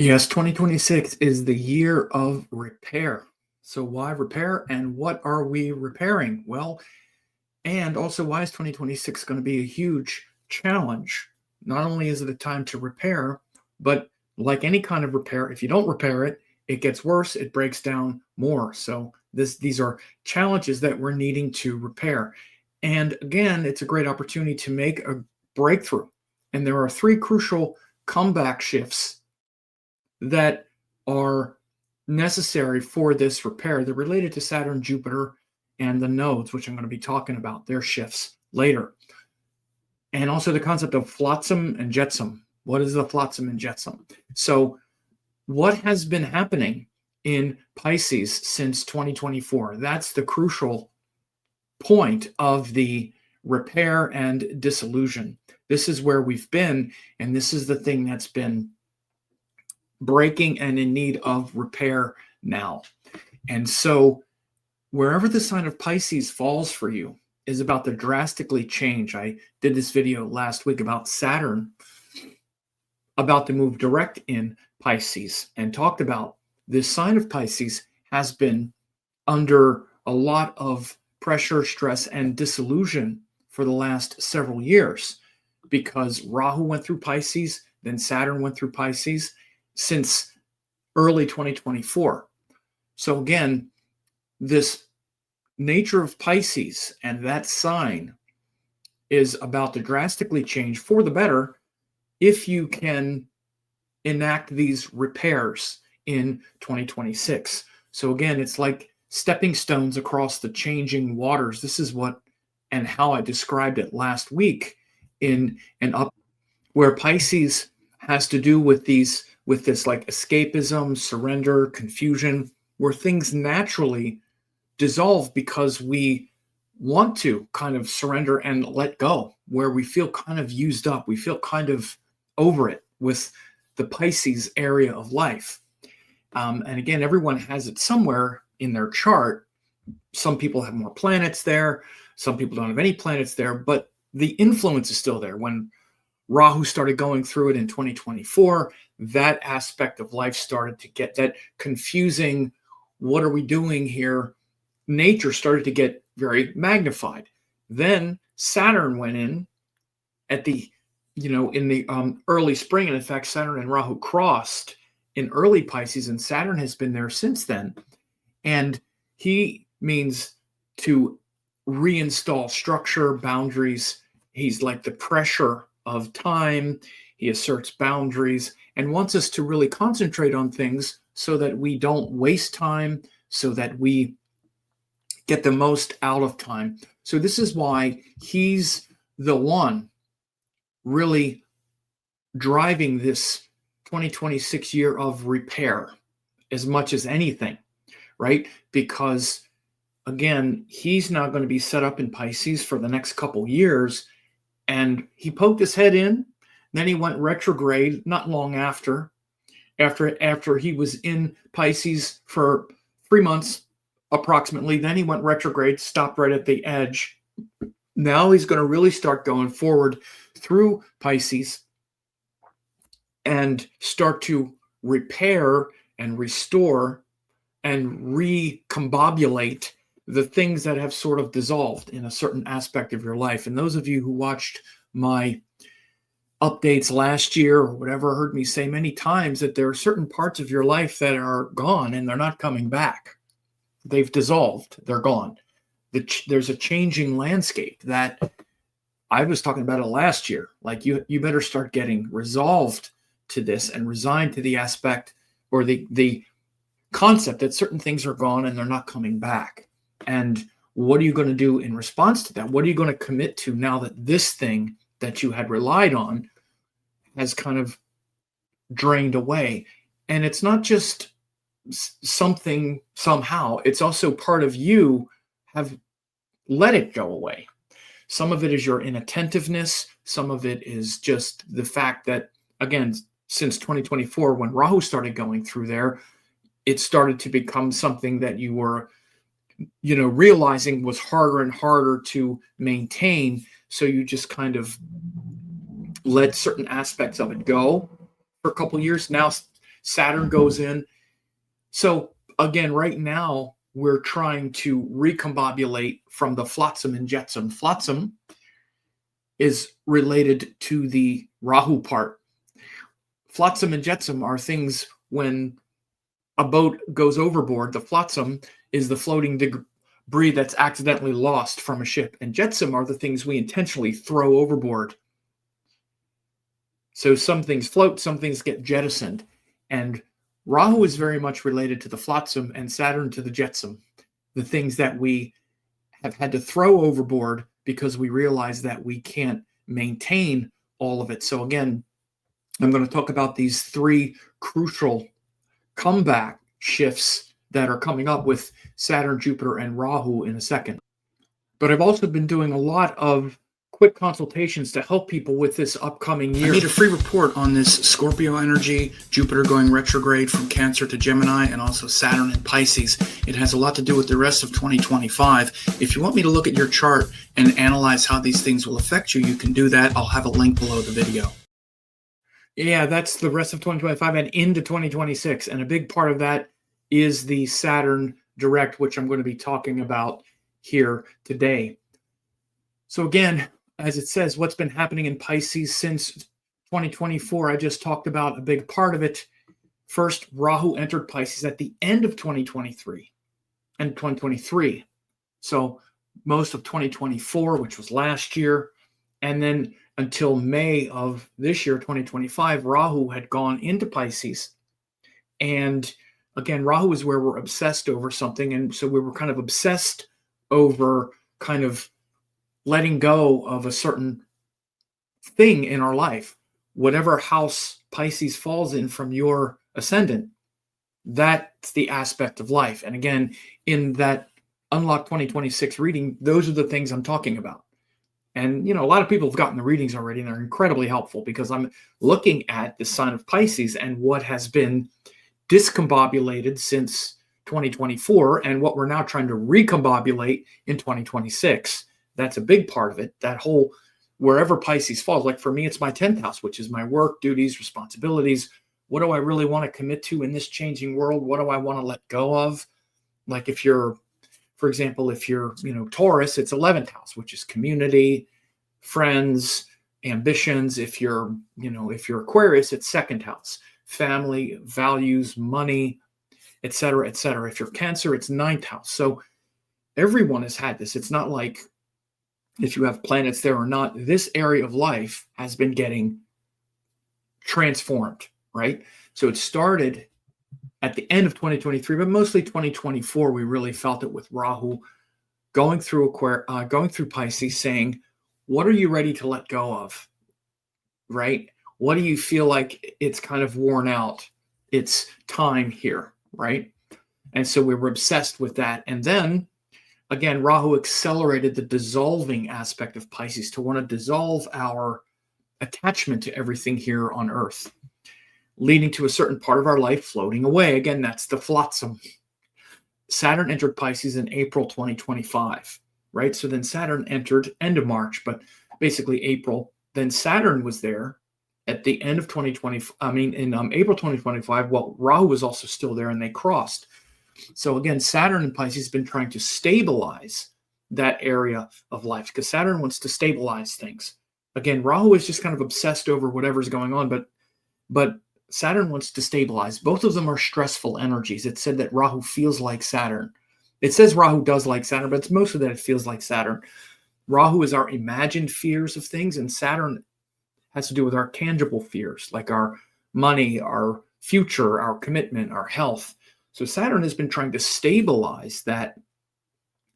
Yes, 2026 is the year of repair. So, why repair and what are we repairing? Well, and also, why is 2026 going to be a huge challenge? Not only is it a time to repair, but like any kind of repair, if you don't repair it, it gets worse, it breaks down more. So, these are challenges that we're needing to repair. And again, it's a great opportunity to make a breakthrough. And there are three crucial comeback shifts that are necessary for this repair. They're related to Saturn, Jupiter, and the nodes, which I'm going to be talking about, their shifts later. And also the concept of Flotsam and Jetsam. What is the Flotsam and Jetsam? So, what has been happening in Pisces since 2024? That's the crucial point of the repair and dissolution. This is where we've been, and this is the thing that's been breaking and in need of repair now. And so, wherever the sign of Pisces falls for you is about to drastically change. I did this video last week about Saturn about to move direct in Pisces and talked about this sign of Pisces has been under a lot of pressure, stress, and disillusion for the last several years because Rahu went through Pisces, then Saturn went through Pisces since early 2024. So again, this nature of Pisces and that sign is about to drastically change for the better if you can enact these repairs in 2026. So again, it's like stepping stones across the changing waters. This is what and how I described it last week in an up where Pisces has to do with this like escapism, surrender, confusion, where things naturally dissolve because we want to kind of surrender and let go, where we feel kind of used up, we feel kind of over it with the Pisces area of life. And again, everyone has it somewhere in their chart. Some people have more planets there, some people don't have any planets there, but the influence is still there. When Rahu started going through it in 2024, that aspect of life started to get that confusing, what are we doing here? Nature started to get very magnified. Then Saturn went in at the, in the early spring. And in fact, Saturn and Rahu crossed in early Pisces, and Saturn has been there since then. And he means to reinstall structure, boundaries. He's like the pressure of time. He asserts boundaries and wants us to really concentrate on things so that we don't waste time, so that we get the most out of time. So this is why he's the one really driving this 2026 year of repair as much as anything, right? Because again, he's now going to be set up in Pisces for the next couple years. And he poked his head in, then he went retrograde not long after he was in Pisces for 3 months approximately. Then he went retrograde, stopped right at the edge. Now he's going to really start going forward through Pisces and start to repair and restore and recombobulate the things that have sort of dissolved in a certain aspect of your life. And those of you who watched my updates last year or whatever heard me say many times that there are certain parts of your life that are gone and they're not coming back. They've dissolved. They're gone. There's a changing landscape that I was talking about it last year. Like you better start getting resolved to this and resigned to the aspect or the concept that certain things are gone and they're not coming back. And what are you going to do in response to that? What are you going to commit to now that this thing that you had relied on has kind of drained away? And it's not just something somehow, it's also part of you have let it go away. Some of it is your inattentiveness. Some of it is just the fact that, again, since 2024, when Rahu started going through there, it started to become something that you were, realizing was harder and harder to maintain. So you just kind of let certain aspects of it go for a couple of years. Now Saturn goes in. So again, right now, we're trying to recombobulate from the Flotsam and Jetsam. Flotsam is related to the Rahu part. Flotsam and Jetsam are things when a boat goes overboard. The flotsam is the floating debris that's accidentally lost from a ship, and jetsam are the things we intentionally throw overboard. So some things float, some things get jettisoned, and Rahu is very much related to the flotsam and Saturn to the jetsam, the things that we have had to throw overboard because we realize that we can't maintain all of it. So again, I'm going to talk about these three crucial comeback shifts that are coming up with Saturn, Jupiter, and Rahu in a second. But I've also been doing a lot of quick consultations to help people with this upcoming year. I need a free report on this Scorpio energy, Jupiter going retrograde from Cancer to Gemini, and also Saturn in Pisces. It has a lot to do with the rest of 2025. If you want me to look at your chart and analyze how these things will affect you, you can do that. I'll have a link below the video. Yeah, that's the rest of 2025 and into 2026. And a big part of that is the Saturn direct, which I'm going to be talking about here today. So again, as it says, what's been happening in Pisces since 2024, I just talked about a big part of it. First, Rahu entered Pisces at the end of 2023 and 2023. So most of 2024, which was last year, and then until May of this year, 2025, Rahu had gone into Pisces. And again, Rahu is where we're obsessed over something. And so we were kind of obsessed over kind of letting go of a certain thing in our life. Whatever house Pisces falls in from your ascendant, that's the aspect of life. And again, in that Unlock 2026 reading, those are the things I'm talking about. And, you know, a lot of people have gotten the readings already, and they're incredibly helpful because I'm looking at the sign of Pisces and what has been discombobulated since 2024 and what we're now trying to recombobulate in 2026. That's a big part of it. That whole, wherever Pisces falls, like for me, it's my 10th house, which is my work, duties, responsibilities. What do I really want to commit to in this changing world? What do I want to let go of? Like if you're, for example, if you're, Taurus, it's 11th house, which is community, friends, ambitions. If you're Aquarius, it's 2nd house, family, values, money, etc., etc. If you're Cancer, it's 9th house. So everyone has had this. It's not like if you have planets there or not. This area of life has been getting transformed, right? So it started at the end of 2023, but mostly 2024, we really felt it with Rahu going through Pisces, saying, what are you ready to let go of, right? What do you feel like it's kind of worn out? It's time here, right? And so we were obsessed with that. And then, again, Rahu accelerated the dissolving aspect of Pisces to want to dissolve our attachment to everything here on Earth, leading to a certain part of our life floating away. Again, that's the flotsam. Saturn entered Pisces in April 2025, right? So then Saturn entered end of March, but basically April. Then Saturn was there at the end of in April 2025. Well, Rahu was also still there and they crossed. So again, Saturn in Pisces has been trying to stabilize that area of life because Saturn wants to stabilize things. Again, Rahu is just kind of obsessed over whatever's going on, but Saturn wants to stabilize. Both of them are stressful energies. It said that Rahu feels like Saturn. It says Rahu does like Saturn, but it's mostly that it feels like Saturn. Rahu is our imagined fears of things, and Saturn has to do with our tangible fears, like our money, our future, our commitment, our health. So Saturn has been trying to stabilize that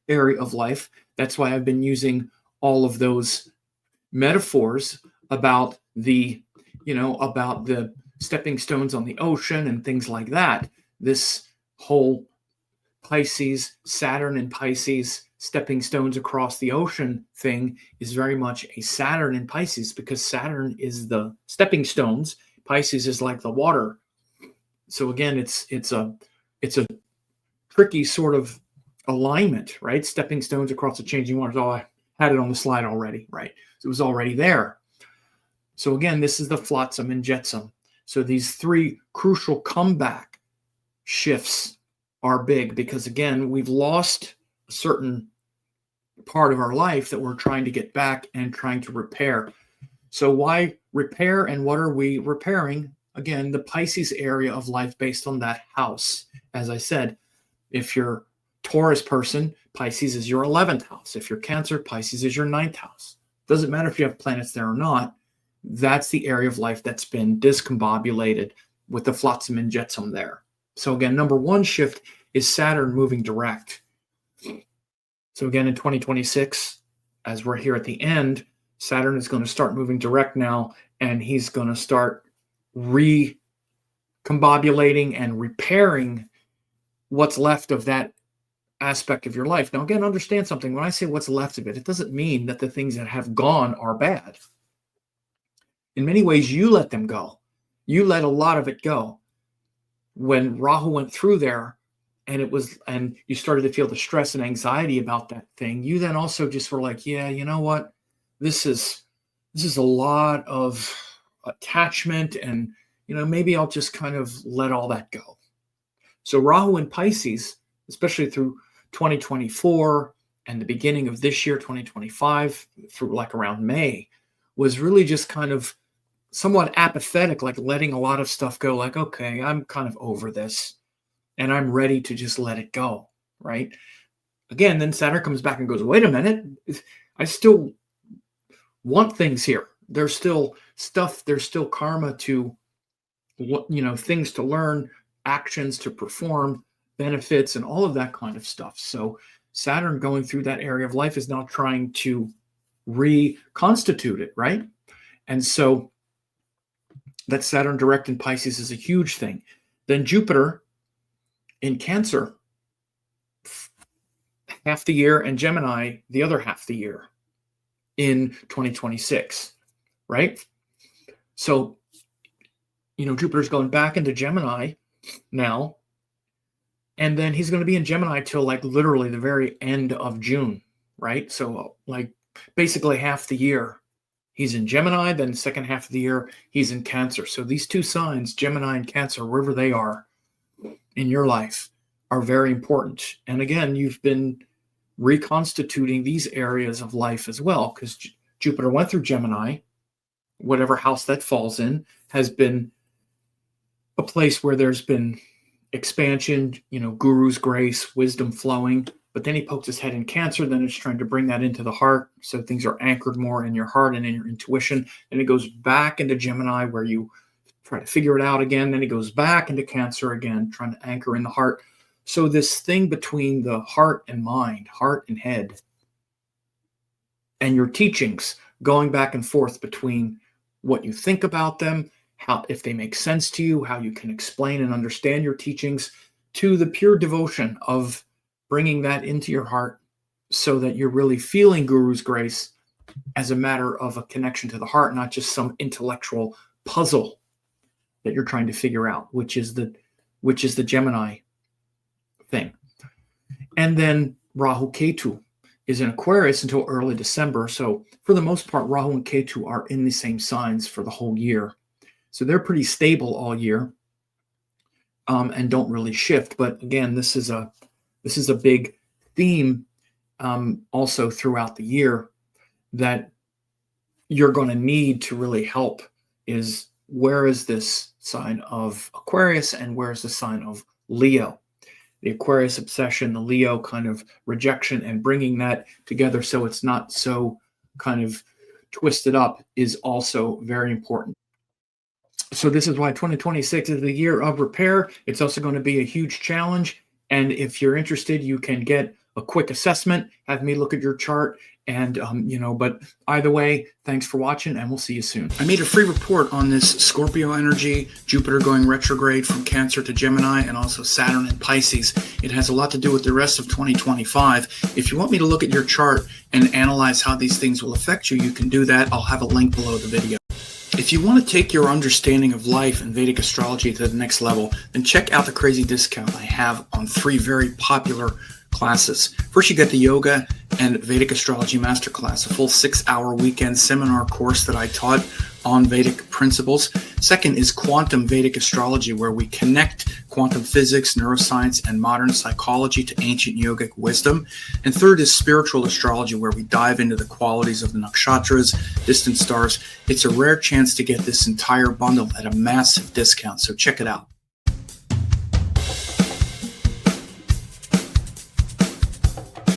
area of life. That's why I've been using all of those metaphors about the stepping stones on the ocean and things like that. This whole Pisces, Saturn and Pisces, stepping stones across the ocean thing is very much a Saturn in Pisces because Saturn is the stepping stones. Pisces is like the water. So again, it's a tricky sort of alignment, right? Stepping stones across the changing waters. Oh, I had it on the slide already, right? So it was already there. So again, this is the Flotsam and Jetsam. So these three crucial comeback shifts are big because, again, we've lost a certain part of our life that we're trying to get back and trying to repair. So why repair, and what are we repairing? Again, the Pisces area of life based on that house. As I said, if you're Taurus person, Pisces is your 11th house. If you're Cancer, Pisces is your 9th house. Doesn't matter if you have planets there or not. That's the area of life that's been discombobulated with the Flotsam and Jetsam there. So again, number one shift is Saturn moving direct. So again, in 2026, as we're here at the end, Saturn is going to start moving direct now, and he's going to start recombobulating and repairing what's left of that aspect of your life. Now, again, understand something. When I say what's left of it, it doesn't mean that the things that have gone are bad. In many ways, you let them go. You let a lot of it go. When Rahu went through there, and you started to feel the stress and anxiety about that thing, you then also just were like, yeah, you know what? This is a lot of attachment, and maybe I'll just kind of let all that go. So Rahu in Pisces, especially through 2024 and the beginning of this year, 2025, through like around May, was really just kind of somewhat apathetic, like letting a lot of stuff go, like, okay, I'm kind of over this and I'm ready to just let it go, right? Again, then Saturn comes back and goes, wait a minute, I still want things here. There's still stuff, there's still karma to, things to learn, actions to perform, benefits, and all of that kind of stuff. So Saturn going through that area of life is now trying to reconstitute it, right? And so that Saturn direct in Pisces is a huge thing. Then Jupiter in Cancer, half the year, and Gemini the other half of the year in 2026, right? So, Jupiter's going back into Gemini now, and then he's going to be in Gemini till like literally the very end of June, right? So like basically half the year he's in Gemini, then the second half of the year he's in Cancer. So these two signs, Gemini and Cancer, wherever they are in your life, are very important. And again, you've been reconstituting these areas of life as well, because Jupiter went through Gemini. Whatever house that falls in has been a place where there's been expansion, guru's grace, wisdom flowing. But then he pokes his head in Cancer, then it's trying to bring that into the heart. So things are anchored more in your heart and in your intuition. And it goes back into Gemini where you try to figure it out again. Then it goes back into Cancer again, trying to anchor in the heart. So this thing between the heart and mind, heart and head, and your teachings, going back and forth between what you think about them, how, if they make sense to you, how you can explain and understand your teachings, to the pure devotion of bringing that into your heart so that you're really feeling Guru's grace as a matter of a connection to the heart, not just some intellectual puzzle that you're trying to figure out, which is the Gemini thing. And then Rahu Ketu is in Aquarius until early December. So for the most part, Rahu and Ketu are in the same signs for the whole year. So they're pretty stable all year, and don't really shift. But again, this is a big theme also throughout the year that you're going to need to really help is, where is this sign of Aquarius and where is the sign of Leo? The Aquarius obsession, the Leo kind of rejection, and bringing that together so it's not so kind of twisted up is also very important. So this is why 2026 is the year of repair. It's also going to be a huge challenge. And if you're interested, you can get a quick assessment, have me look at your chart, and, but either way, thanks for watching, and we'll see you soon. I made a free report on this Scorpio energy, Jupiter going retrograde from Cancer to Gemini, and also Saturn and Pisces. It has a lot to do with the rest of 2025. If you want me to look at your chart and analyze how these things will affect you, you can do that. I'll have a link below the video. If you want to take your understanding of life and Vedic astrology to the next level, then check out the crazy discount I have on 3 very popular classes. First, you get the Yoga and Vedic Astrology Masterclass, a full 6-hour weekend seminar course that I taught on Vedic principles. Second is quantum Vedic astrology, where we connect quantum physics, neuroscience, and modern psychology to ancient yogic wisdom. And third is spiritual astrology, where we dive into the qualities of the nakshatras, distant stars. It's a rare chance to get this entire bundle at a massive discount, so check it out.